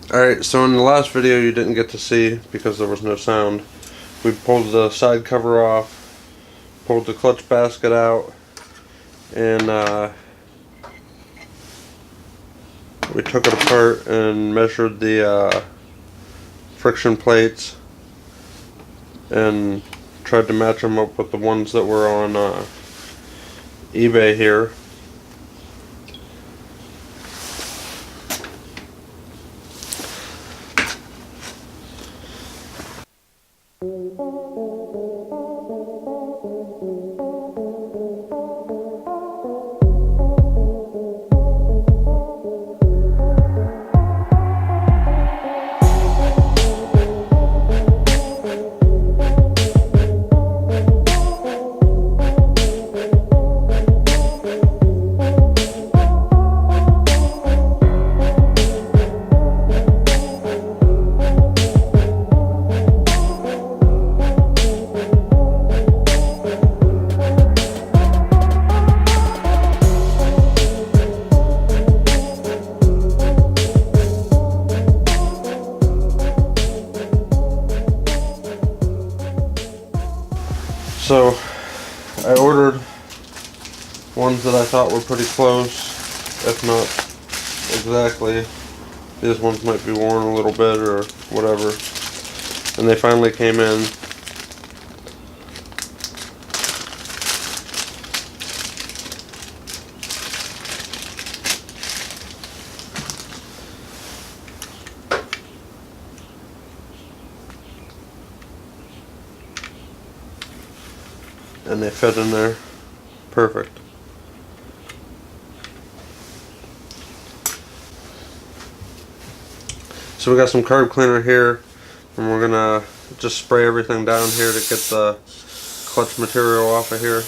Alright, so in the last video you didn't get to see because there was no sound. We pulled the side cover off, pulled the clutch basket out, and we took it apart and measured the friction plates and tried to match them up with the ones that were on eBay here. So I ordered ones that I thought were pretty close, if not exactly. These ones might be worn a little bit or whatever. And they finally came in. And they fit in there perfect. So we got some carb cleaner here, and we're gonna just spray everything down here to get the clutch material off of here.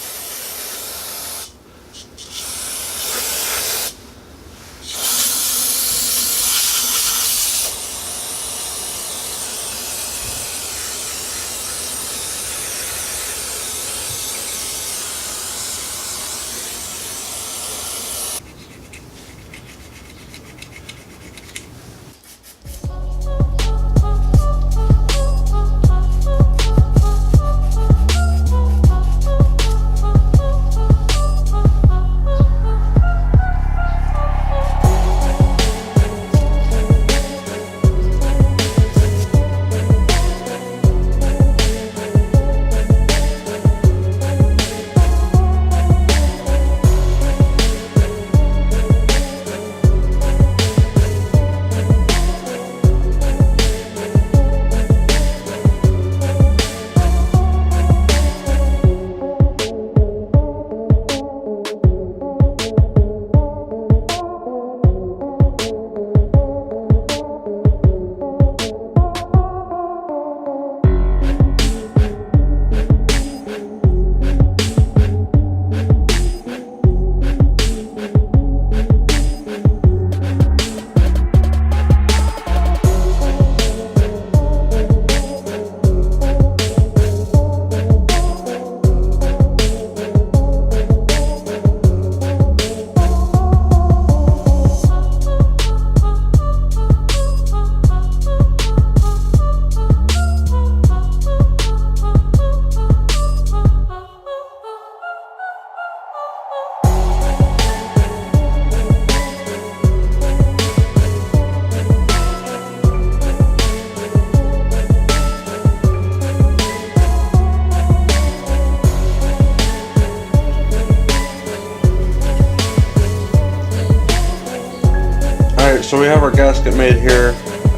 So we have our gasket made here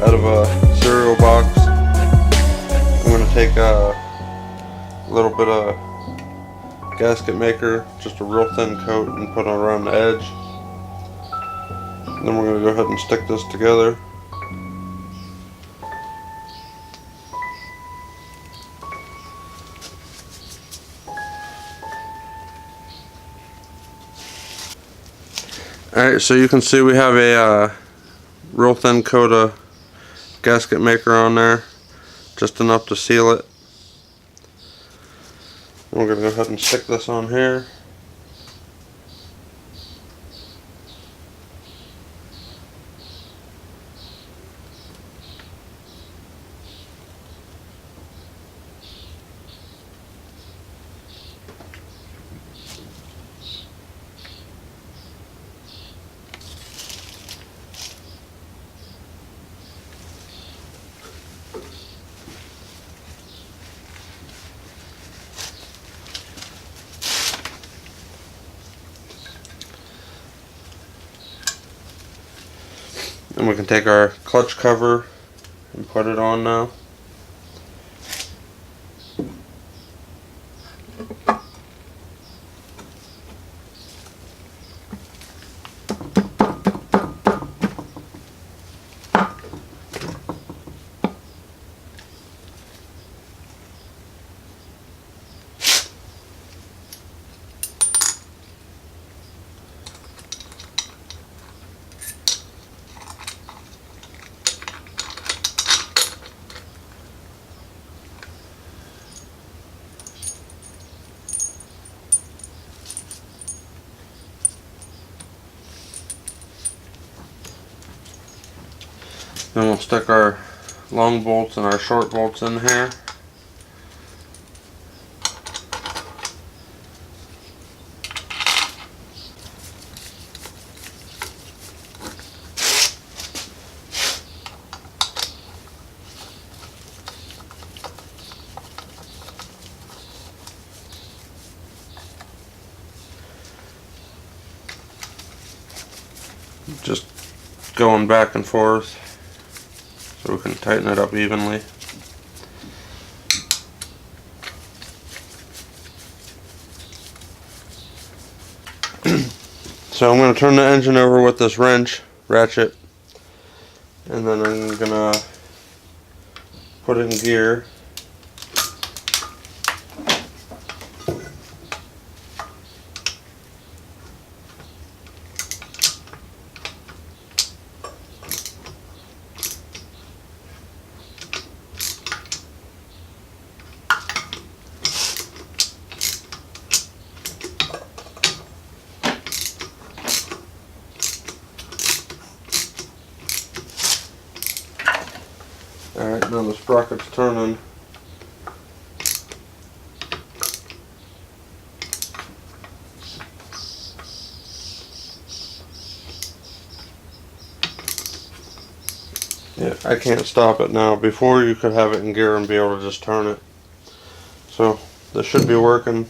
out of a cereal box. I'm going to take a little bit of gasket maker, just a real thin coat, and put it around the edge. And then we're going to go ahead and stick this together. Alright, so you can see we have a real thin coat of gasket maker on there, just enough to seal it. And we're going to go ahead and stick this on here. And we can take our clutch cover and put it on now. Then we'll stick our long bolts and our short bolts in here. Just going back and forth so we can tighten it up evenly. So I'm going to turn the engine over with this ratchet, and then I'm going to put it in gear. Alright, now the sprocket's turning. Yeah, I can't stop it now. Before you could have it in gear and be able to just turn it. So this should be working.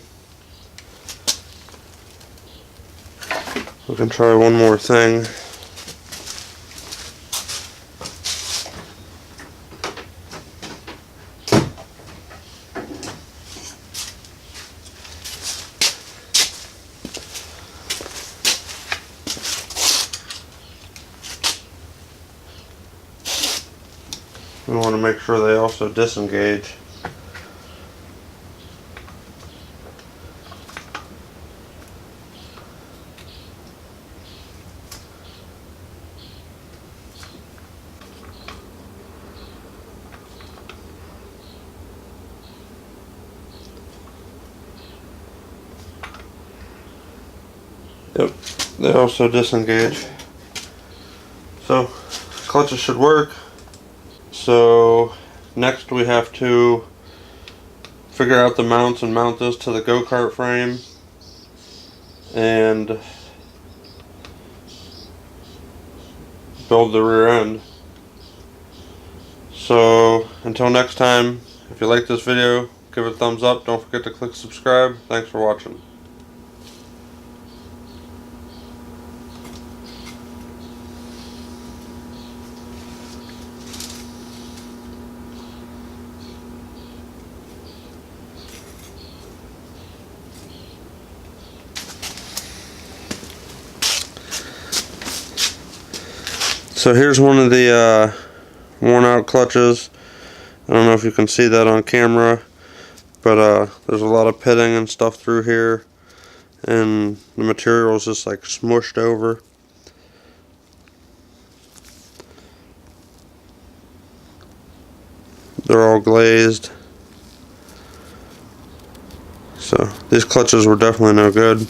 We can try one more thing. We want to make sure they also disengage. Yep, they also disengage. So, clutches should work. So, next we have to figure out the mounts and mount this to the go-kart frame. And build the rear end. So, until next time, if you like this video, give it a thumbs up. Don't forget to click subscribe. Thanks for watching. So here's one of the worn out clutches. I don't know if you can see that on camera, but there's a lot of pitting and stuff through here, and the material is just like smushed over. They're all glazed. So these clutches were definitely no good.